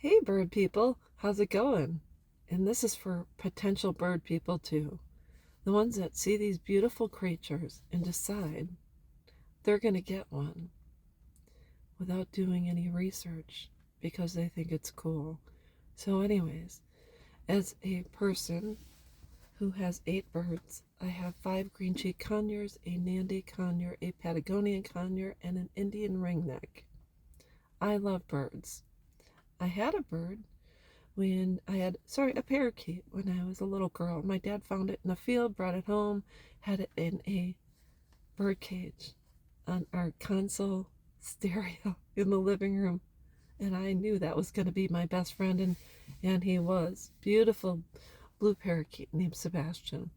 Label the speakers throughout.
Speaker 1: Hey, bird people, how's it going? And this is for potential bird people too. The ones that see these beautiful creatures and decide they're going to get one without doing any research because they think it's cool. So, anyways, as a person who has 8 birds, I have 5 green-cheeked conures, a Nandi conure, a Patagonian conure, and an Indian ringneck. I love birds. I had a bird when I had, a parakeet when I was a little girl. My dad found it in the field, brought it home, had it in a bird cage on our console stereo in the living room. And I knew that was going to be my best friend, and he was. Beautiful blue parakeet named Sebastian.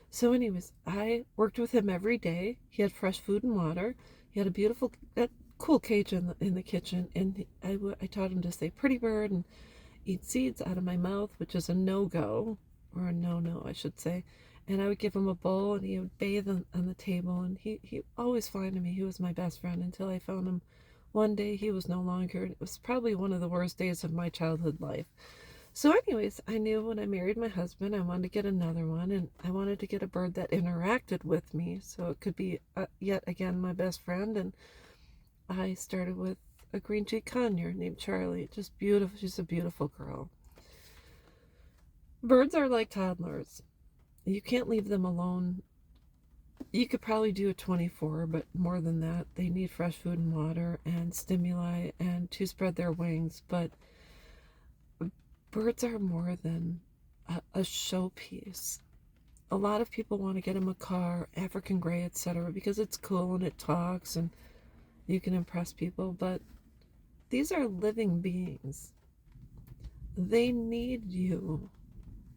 Speaker 1: So, anyways, I worked with him every day. He had fresh food and water. He had a beautiful, cool cage in the kitchen, and I taught him to say pretty bird and eat seeds out of my mouth, which is a no-go, or a no-no, I should say. And I would give him a bowl, and he would bathe on the table, and he always fine to me. He was my best friend until I found him. One day he was no longer, and it was probably one of the worst days of my childhood life. So, anyways, I knew when I married my husband, I wanted to get another one, and I wanted to get a bird that interacted with me, so it could be yet again my best friend. And I started with a green-cheeked conure named Charlie. Just beautiful. She's a beautiful girl. Birds are like toddlers. You can't leave them alone. You could probably do a 24, but more than that, they need fresh food and water and stimuli and to spread their wings. But birds are more than a showpiece. A lot of people want to get them a car, African gray, etc., because it's cool and it talks and you can impress people. But these are living beings. They need you.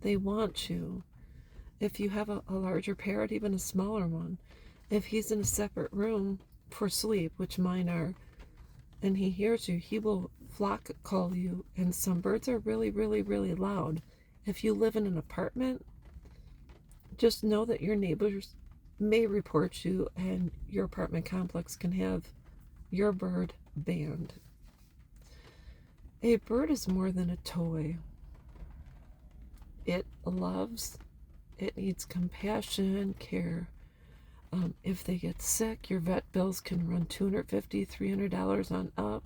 Speaker 1: They want you. If you have a larger parrot, even a smaller one, if he's in a separate room for sleep, which mine are, and he hears you, he will flock call you. And some birds are really, really, really loud. If you live in an apartment, just know that your neighbors may report you, and your apartment complex can have your bird banned. A bird is more than a toy. It loves, it needs compassion, care. If they get sick, your vet bills can run $250, $300 on up,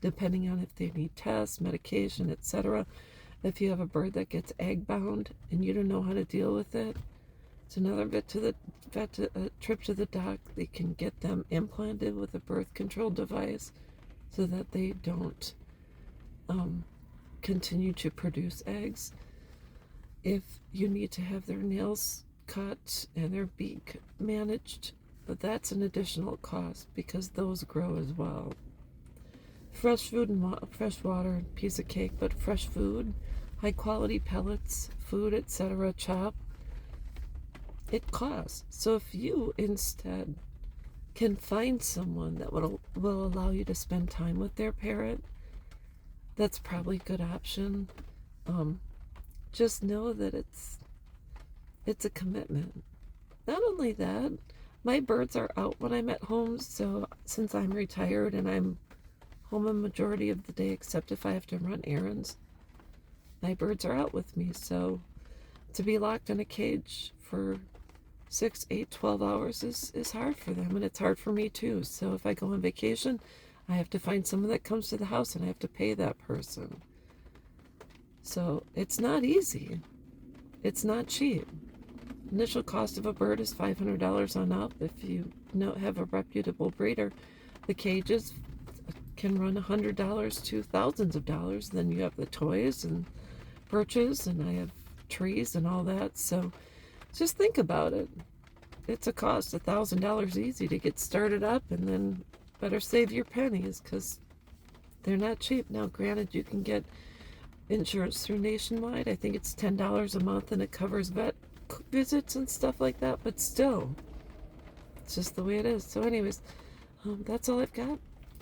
Speaker 1: depending on if they need tests, medication, etc. If you have a bird that gets egg bound and you don't know how to deal with it, it's another trip to the doc. They can get them implanted with a birth control device so that they don't continue to produce eggs. If you need to have their nails cut and their beak managed, but that's an additional cost because those grow as well. Fresh food and fresh water, piece of cake, but fresh food, high quality pellets, food, etc., chop, it costs. So if you instead can find someone that will allow you to spend time with their parrot, that's probably a good option. Just know that it's a commitment. Not only that, my birds are out when I'm at home, so since I'm retired and I'm home a majority of the day, except if I have to run errands, my birds are out with me. So to be locked in a cage for 6, 8, 12 hours is hard for them, and it's hard for me too. So if I go on vacation, I have to find someone that comes to the house, and I have to pay that person. So it's not easy. It's not cheap. Initial cost of a bird is $500 on up. If you have a reputable breeder, the cages can run $100 to thousands of dollars. Then you have the toys and perches, and I have trees and all that. So just think about it. It's a cost, $1,000 easy to get started up, and then better save your pennies because they're not cheap. Now, granted, you can get insurance through Nationwide. I think it's $10 a month, and it covers vet visits and stuff like that, but still, it's just the way it is. So anyways, that's all I've got,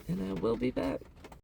Speaker 1: and I will be back.